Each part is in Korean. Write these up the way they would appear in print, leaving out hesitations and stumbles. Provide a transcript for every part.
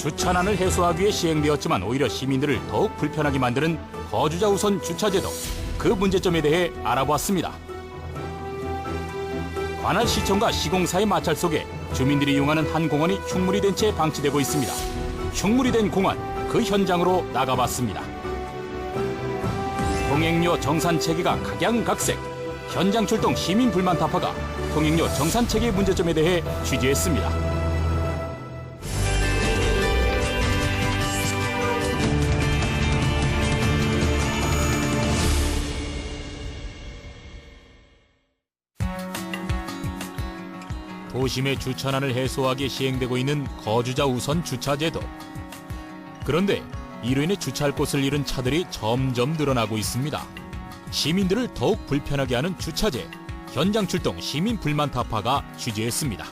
주차난을 해소하기 위해 시행되었지만 오히려 시민들을 더욱 불편하게 만드는 거주자 우선 주차제도, 그 문제점에 대해 알아보았습니다. 관할시청과 시공사의 마찰 속에 주민들이 이용하는 한 공원이 흉물이 된 채 방치되고 있습니다. 흉물이 된 공원, 그 현장으로 나가봤습니다. 통행료 정산 체계가 각양각색, 현장 출동 시민 불만 타파가 통행료 정산 체계 문제점에 대해 취재했습니다. 도심의 주차난을 해소하기 시행되고 있는 거주자 우선 주차제도. 그런데 이로 인해 주차할 곳을 잃은 차들이 점점 늘어나고 있습니다. 시민들을 더욱 불편하게 하는 주차제, 현장 출동 시민 불만 타파가 취재했습니다.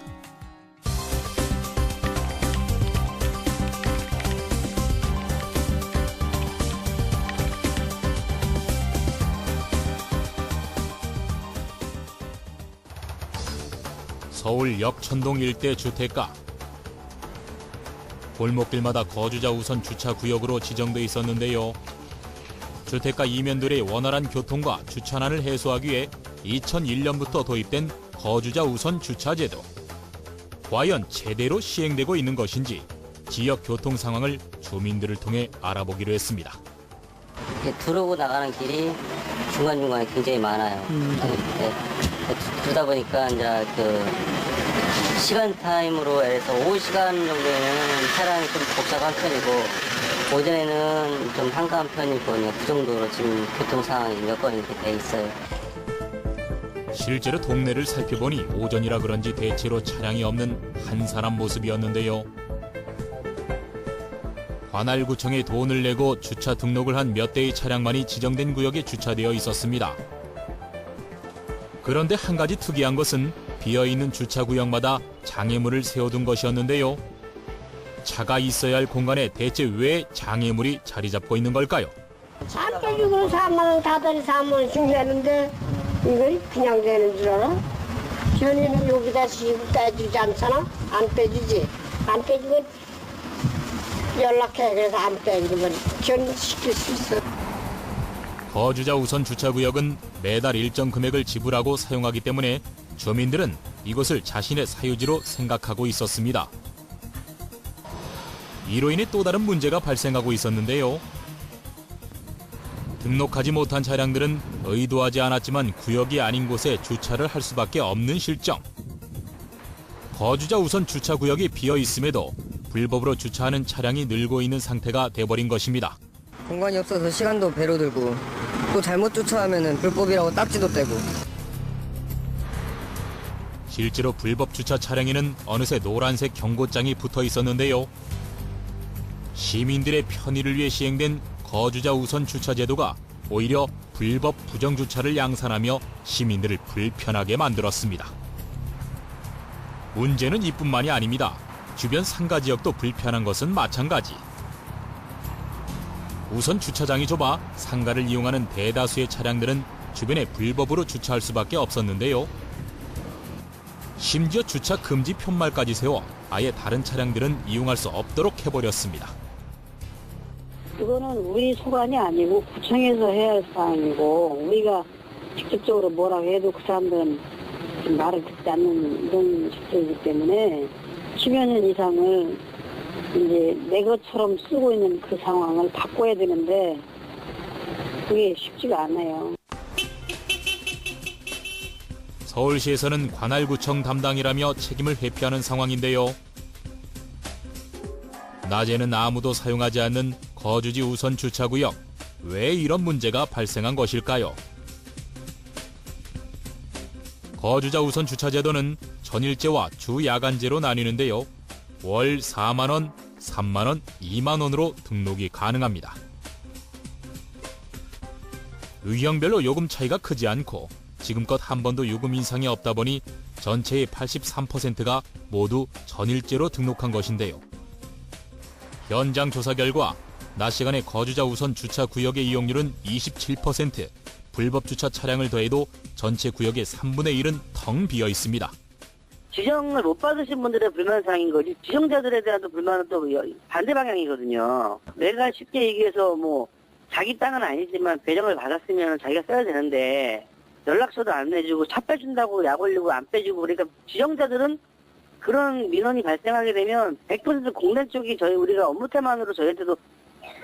서울 역천동 일대 주택가. 골목길마다 거주자 우선 주차 구역으로 지정돼 있었는데요. 주택가 이면들의 원활한 교통과 주차난을 해소하기 위해 2001년부터 도입된 거주자 우선 주차제도. 과연 제대로 시행되고 있는 것인지 지역 교통 상황을 주민들을 통해 알아보기로 했습니다. 들어오고 나가는 길이 중간중간에 굉장히 많아요. 그러다 보니까 이제 시간 타임으로 해서 오후 시간 정도에는 차량이 좀 복잡한 편이고 오전에는 좀 한가한 편이거든요. 그 정도로 지금 교통 상황이 몇 건 이렇게 돼 있어요. 실제로 동네를 살펴보니 오전이라 그런지 대체로 차량이 없는 한산한 모습이었는데요. 관할구청에 돈을 내고 주차 등록을 한 몇 대의 차량만이 지정된 구역에 주차되어 있었습니다. 그런데 한 가지 특이한 것은 비어있는 주차구역마다 장애물을 세워둔 것이었는데요. 차가 있어야 할 공간에 대체 왜 장애물이 자리 잡고 있는 걸까요? 안 빼주고 4만 원, 다달이 4만 원씩 내는데 이걸 그냥 되는 줄 알아? 전에는 여기다 시고 빼주지 않잖아? 안 빼주지. 안 빼주면 연락해. 그래서 안 빼주면 전시킬 수 있어. 거주자 우선 주차구역은 매달 일정 금액을 지불하고 사용하기 때문에 주민들은 이곳을 자신의 사유지로 생각하고 있었습니다. 이로 인해 또 다른 문제가 발생하고 있었는데요. 등록하지 못한 차량들은 의도하지 않았지만 구역이 아닌 곳에 주차를 할 수밖에 없는 실정. 거주자 우선 주차구역이 비어 있음에도 불법으로 주차하는 차량이 늘고 있는 상태가 돼버린 것입니다. 공간이 없어서 시간도 배로 들고 또 잘못 주차하면 불법이라고 딱지도 떼고. 실제로 불법 주차 차량에는 어느새 노란색 경고장이 붙어 있었는데요. 시민들의 편의를 위해 시행된 거주자 우선 주차 제도가 오히려 불법 부정 주차를 양산하며 시민들을 불편하게 만들었습니다. 문제는 이뿐만이 아닙니다. 주변 상가 지역도 불편한 것은 마찬가지. 우선 주차장이 좁아 상가를 이용하는 대다수의 차량들은 주변에 불법으로 주차할 수밖에 없었는데요. 심지어 주차 금지 푯말까지 세워 아예 다른 차량들은 이용할 수 없도록 해버렸습니다. 그거는 우리 소관이 아니고 구청에서 해야 할 사항이고 우리가 직접적으로 뭐라고 해도 그 사람들은 말을 듣지 않는 이런 식들이기 때문에 10여 년 이상을 이제 내 것처럼 쓰고 있는 그 상황을 바꿔야 되는데 그게 쉽지가 않아요. 서울시에서는 관할구청 담당이라며 책임을 회피하는 상황인데요. 낮에는 아무도 사용하지 않는 거주지 우선 주차구역. 왜 이런 문제가 발생한 것일까요? 거주자 우선 주차 제도는 전일제와 주 야간제로 나뉘는데요. 월 4만 원, 3만 원, 2만 원으로 등록이 가능합니다. 의형별로 요금 차이가 크지 않고 지금껏 한 번도 요금 인상이 없다 보니 전체의 83%가 모두 전일제로 등록한 것인데요. 현장 조사 결과 낮 시간에 거주자 우선 주차 구역의 이용률은 27%, 불법 주차 차량을 더해도 전체 구역의 3분의 1은 텅 비어 있습니다. 지정을 못 받으신 분들의 불만사항인 거지 지정자들에 대한 불만은 또 반대 방향이거든요. 내가 쉽게 얘기해서 뭐 자기 땅은 아니지만 배정을 받았으면 자기가 써야 되는데 연락처도 안 내주고 차 빼준다고 약 올리고 안 빼주고 그러니까 지정자들은 그런 민원이 발생하게 되면 100% 공단 쪽이 우리가 업무 태만으로 저희한테도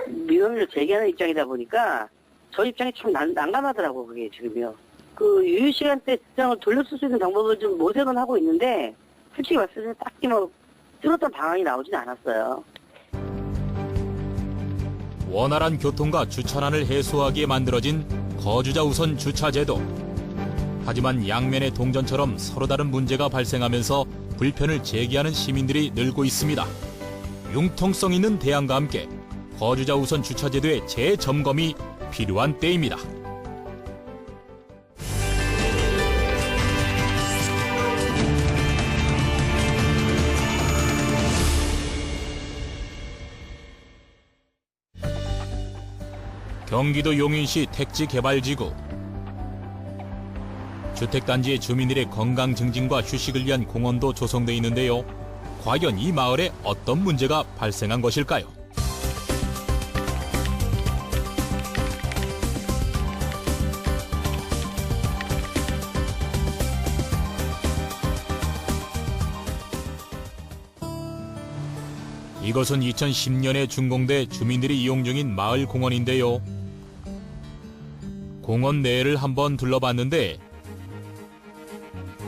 민원을 제기하는 입장이다 보니까 저희 입장이 참 난감하더라고 그게 지금요. 그 유휴 시간대 직장을 돌려쓸 수 있는 방법을 좀 모색은 하고 있는데 솔직히 말씀드리면 딱히 뭐 뚜렷한 방안이 나오진 않았어요. 원활한 교통과 주차난을 해소하기에 만들어진 거주자 우선 주차제도. 하지만 양면의 동전처럼 서로 다른 문제가 발생하면서 불편을 제기하는 시민들이 늘고 있습니다. 융통성 있는 대안과 함께 거주자 우선 주차제도의 재점검이 필요한 때입니다. 경기도 용인시 택지개발지구. 주택단지의 주민들의 건강 증진과 휴식을 위한 공원도 조성돼 있는데요. 과연 이 마을에 어떤 문제가 발생한 것일까요? 이것은 2010년에 준공돼 주민들이 이용 중인 마을 공원인데요. 공원 내를 한번 둘러봤는데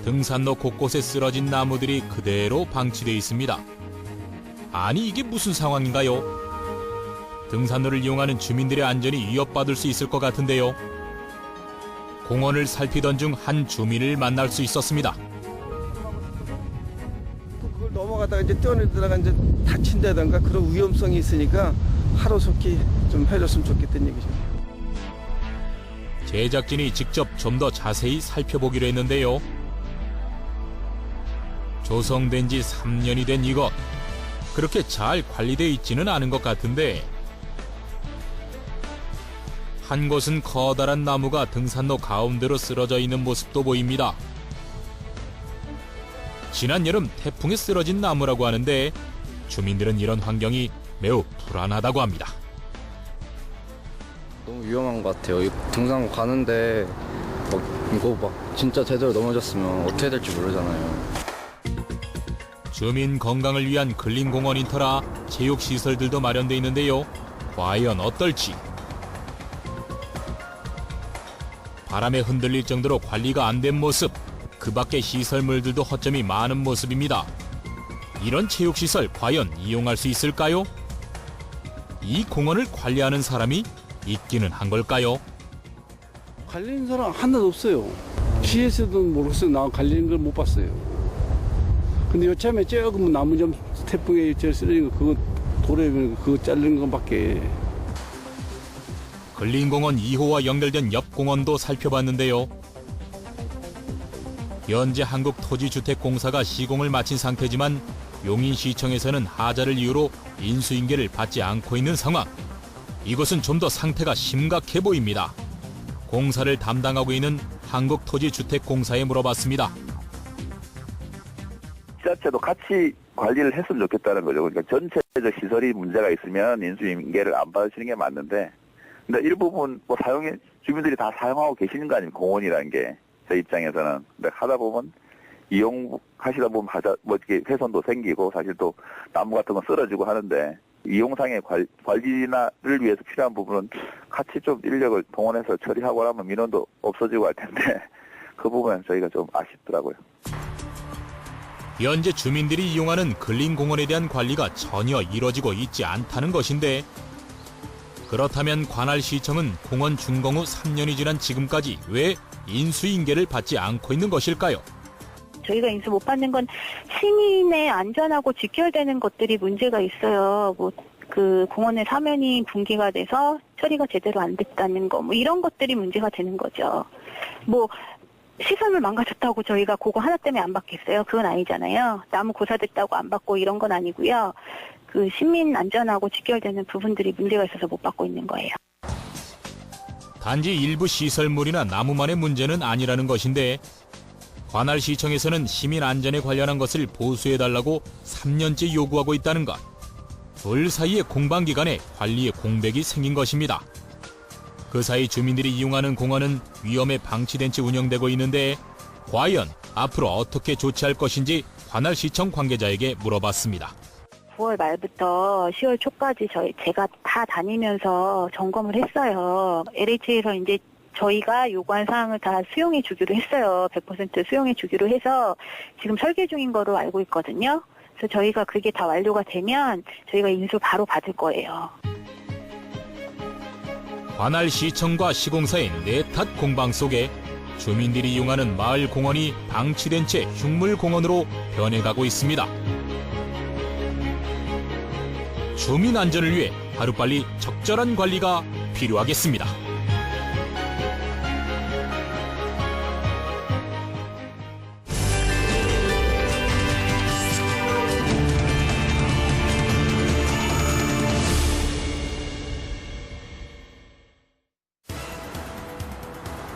등산로 곳곳에 쓰러진 나무들이 그대로 방치돼 있습니다. 아니 이게 무슨 상황인가요? 등산로를 이용하는 주민들의 안전이 위협받을 수 있을 것 같은데요. 공원을 살피던 중 한 주민을 만날 수 있었습니다. 그걸 넘어가다가 이제 뛰어내다가 이제 다친다던가 그런 위험성이 있으니까 하루속히 좀 해줬으면 좋겠다는 얘기죠. 제작진이 직접 좀 더 자세히 살펴보기로 했는데요. 조성된 지 3년이 된 이것, 그렇게 잘 관리되어 있지는 않은 것 같은데 한 곳은 커다란 나무가 등산로 가운데로 쓰러져 있는 모습도 보입니다. 지난 여름 태풍에 쓰러진 나무라고 하는데 주민들은 이런 환경이 매우 불안하다고 합니다. 너무 위험한 것 같아요. 등산 가는데 이거 진짜 제대로 넘어졌으면 어떻게 될지 모르잖아요. 주민 건강을 위한 근린공원인 터라 체육시설들도 마련돼 있는데요. 과연 어떨지. 바람에 흔들릴 정도로 관리가 안 된 모습, 그 밖의 시설물들도 허점이 많은 모습입니다. 이런 체육시설 과연 이용할 수 있을까요? 이 공원을 관리하는 사람이 있기는 한 걸까요? 관리는 사람 하나도 없어요. 시에서도 모르겠어요. 나 관리는 걸 못 봤어요. 근데 요참에 조금 나무 좀 태풍에 쓰러진 거 그거 돌에 그거 자르는 것밖에. 근린공원 2호와 연결된 옆 공원도 살펴봤는데요. 현재 한국토지주택공사가 시공을 마친 상태지만 용인시청에서는 하자를 이유로 인수인계를 받지 않고 있는 상황. 이것은 좀 더 상태가 심각해 보입니다. 공사를 담당하고 있는 한국토지주택공사에 물어봤습니다. 지자체도 같이 관리를 했으면 좋겠다는 거죠. 그러니까 전체적 시설이 문제가 있으면 인수인계를 안 받으시는 게 맞는데, 근데 일부분 주민들이 다 사용하고 계시는 거 아닙니까? 공원이라는 게. 제 입장에서는. 근데 하다 보면 이용하시다 보면 이렇게 훼손도 생기고 사실 또 나무 같은 거 쓰러지고 하는데 이용상의 관리를 위해서 필요한 부분은 같이 좀 인력을 동원해서 처리하고 하면 민원도 없어지고 할 텐데 그 부분은 저희가 좀 아쉽더라고요. 현재 주민들이 이용하는 근린공원에 대한 관리가 전혀 이뤄지고 있지 않다는 것인데 그렇다면 관할시청은 공원 준공 후 3년이 지난 지금까지 왜 인수인계를 받지 않고 있는 것일까요? 저희가 인수 못 받는 건 시민의 안전하고 직결되는 것들이 문제가 있어요. 그 공원의 사면이 붕괴가 돼서 처리가 제대로 안 됐다는 거, 이런 것들이 문제가 되는 거죠. 시설물 망가졌다고 저희가 그거 하나 때문에 안 받겠어요? 그건 아니잖아요. 나무 고사됐다고 안 받고 이런 건 아니고요. 그 시민 안전하고 직결되는 부분들이 문제가 있어서 못 받고 있는 거예요. 단지 일부 시설물이나 나무만의 문제는 아니라는 것인데 관할시청에서는 시민 안전에 관련한 것을 보수해달라고 3년째 요구하고 있다는 것. 둘 사이의 공방 기간에 관리의 공백이 생긴 것입니다. 그 사이 주민들이 이용하는 공원은 위험에 방치된 채 운영되고 있는데 과연 앞으로 어떻게 조치할 것인지 관할시청 관계자에게 물어봤습니다. 9월 말부터 10월 초까지 제가 다 다니면서 점검을 했어요. LH에서 이제 저희가 요구한 사항을 다 수용해 주기로 했어요. 100% 수용해 주기로 해서 지금 설계 중인 거로 알고 있거든요. 그래서 저희가 그게 다 완료가 되면 저희가 인수 바로 받을 거예요. 관할시청과 시공사의 내탓 공방 속에 주민들이 이용하는 마을 공원이 방치된 채 흉물공원으로 변해가고 있습니다. 주민 안전을 위해 하루빨리 적절한 관리가 필요하겠습니다.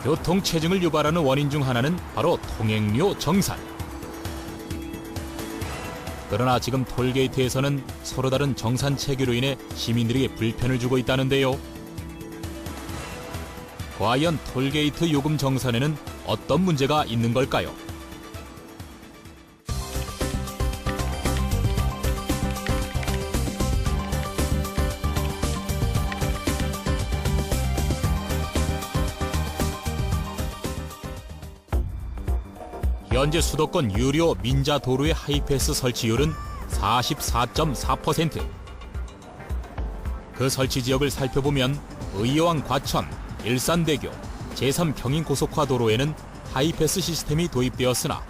교통체증을 유발하는 원인 중 하나는 바로 통행료 정산. 그러나 지금 톨게이트에서는 서로 다른 정산 체계로 인해 시민들에게 불편을 주고 있다는데요. 과연 톨게이트 요금 정산에는 어떤 문제가 있는 걸까요? 현재 수도권 유료 민자 도로의 하이패스 설치율은 44.4%. 그 설치 지역을 살펴보면 의여왕 과천, 일산대교, 제3 경인고속화 도로에는 하이패스 시스템이 도입되었으나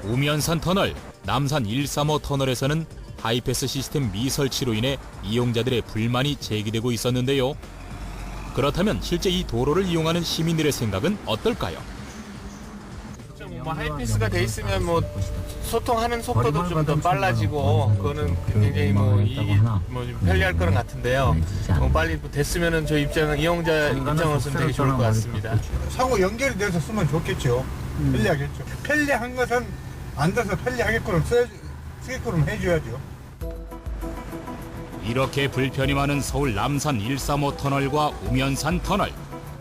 우면산 터널, 남산 135 터널에서는 하이패스 시스템 미설치로 인해 이용자들의 불만이 제기되고 있었는데요. 그렇다면 실제 이 도로를 이용하는 시민들의 생각은 어떨까요? 뭐 하이패스가 돼 있으면 뭐 소통하는 속도도 좀 더 빨라지고 그거는 굉장히 뭐 편리할 거는 같은데요. 빨리 됐으면은 저희 이용자 입장으로서는 되게 좋을 것 같습니다. 상호 연결이 돼서 쓰면 좋겠죠. 편리하겠죠. 편리한 것은 앉아서 편리하게끔 쓰게끔 해줘야죠. 이렇게 불편이 많은 서울 남산 135 터널과 우면산 터널.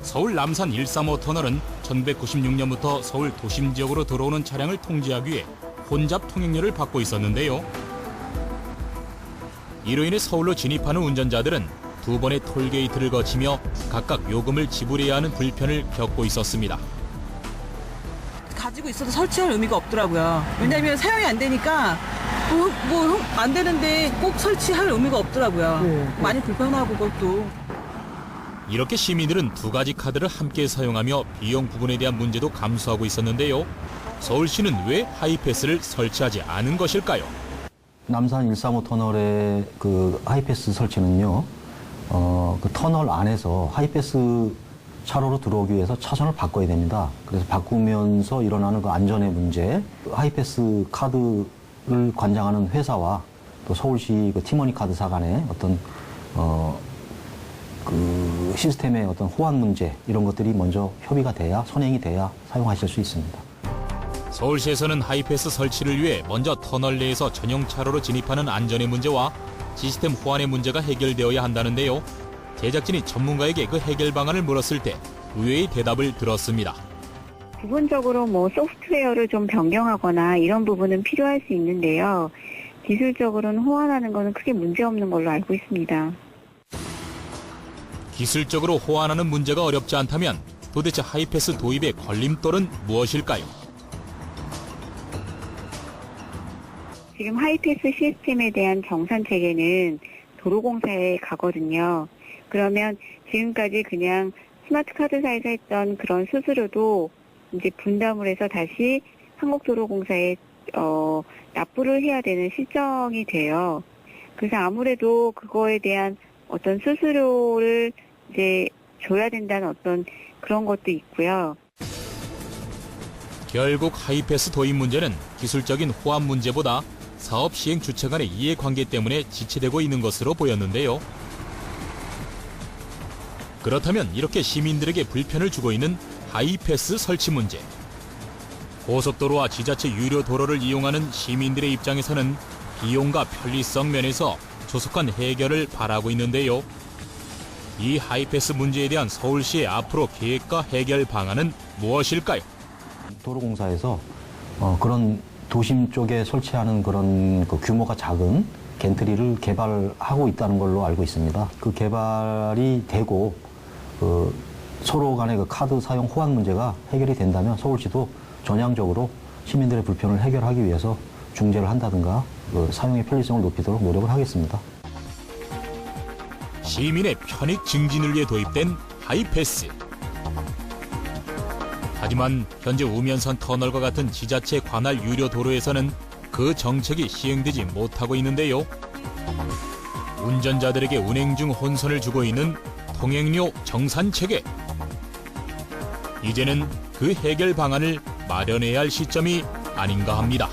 서울 남산 135 터널은 1996년부터 서울 도심 지역으로 들어오는 차량을 통제하기 위해 혼잡 통행료를 받고 있었는데요. 이로 인해 서울로 진입하는 운전자들은 두 번의 톨게이트를 거치며 각각 요금을 지불해야 하는 불편을 겪고 있었습니다. 가지고 있어도 설치할 의미가 없더라고요. 왜냐하면 사용이 안 되니까 뭐 안 되는데 꼭 설치할 의미가 없더라고요. 많이 불편하고 그것도. 이렇게 시민들은 두 가지 카드를 함께 사용하며 비용 부분에 대한 문제도 감수하고 있었는데요. 서울시는 왜 하이패스를 설치하지 않은 것일까요? 남산 135 터널의 그 하이패스 설치는요, 그 터널 안에서 하이패스 차로로 들어오기 위해서 차선을 바꿔야 됩니다. 그래서 바꾸면서 일어나는 그 안전의 문제, 하이패스 카드를 관장하는 회사와 또 서울시 그 티머니 카드사 간의 어떤 그 시스템의 어떤 호환 문제 이런 것들이 먼저 협의가 돼야 선행이 돼야 사용하실 수 있습니다. 서울시에서는 하이패스 설치를 위해 먼저 터널 내에서 전용 차로로 진입하는 안전의 문제와 시스템 호환의 문제가 해결되어야 한다는데요. 제작진이 전문가에게 그 해결 방안을 물었을 때 의외의 대답을 들었습니다. 부분적으로 뭐 소프트웨어를 좀 변경하거나 이런 부분은 필요할 수 있는데요. 기술적으로는 호환하는 것은 크게 문제없는 걸로 알고 있습니다. 기술적으로 호환하는 문제가 어렵지 않다면 도대체 하이패스 도입의 걸림돌은 무엇일까요? 지금 하이패스 시스템에 대한 정산 체계는 도로공사에 가거든요. 그러면 지금까지 그냥 스마트 카드사에서 했던 그런 수수료도 이제 분담을 해서 다시 한국도로공사에 납부를 해야 되는 실정이 돼요. 그래서 아무래도 그거에 대한 어떤 수수료를 이제 줘야 된다는 어떤 그런 것도 있고요. 결국 하이패스 도입 문제는 기술적인 호환 문제보다 사업 시행 주체 간의 이해관계 때문에 지체되고 있는 것으로 보였는데요. 그렇다면 이렇게 시민들에게 불편을 주고 있는 하이패스 설치 문제. 고속도로와 지자체 유료 도로를 이용하는 시민들의 입장에서는 비용과 편리성 면에서 조속한 해결을 바라고 있는데요. 이 하이패스 문제에 대한 서울시의 앞으로 계획과 해결 방안은 무엇일까요? 도로공사에서 그런 도심 쪽에 설치하는 그런 그 규모가 작은 겐트리를 개발하고 있다는 걸로 알고 있습니다. 그 개발이 되고 서로 간의 그 카드 사용 호환 문제가 해결이 된다면 서울시도 전향적으로 시민들의 불편을 해결하기 위해서 중재를 한다든가 사용의 편리성을 높이도록 노력을 하겠습니다. 시민의 편익 증진을 위해 도입된 하이패스. 하지만 현재 우면산 터널과 같은 지자체 관할 유료 도로에서는 그 정책이 시행되지 못하고 있는데요. 운전자들에게 운행 중 혼선을 주고 있는 통행료 정산 체계. 이제는 그 해결 방안을 마련해야 할 시점이 아닌가 합니다.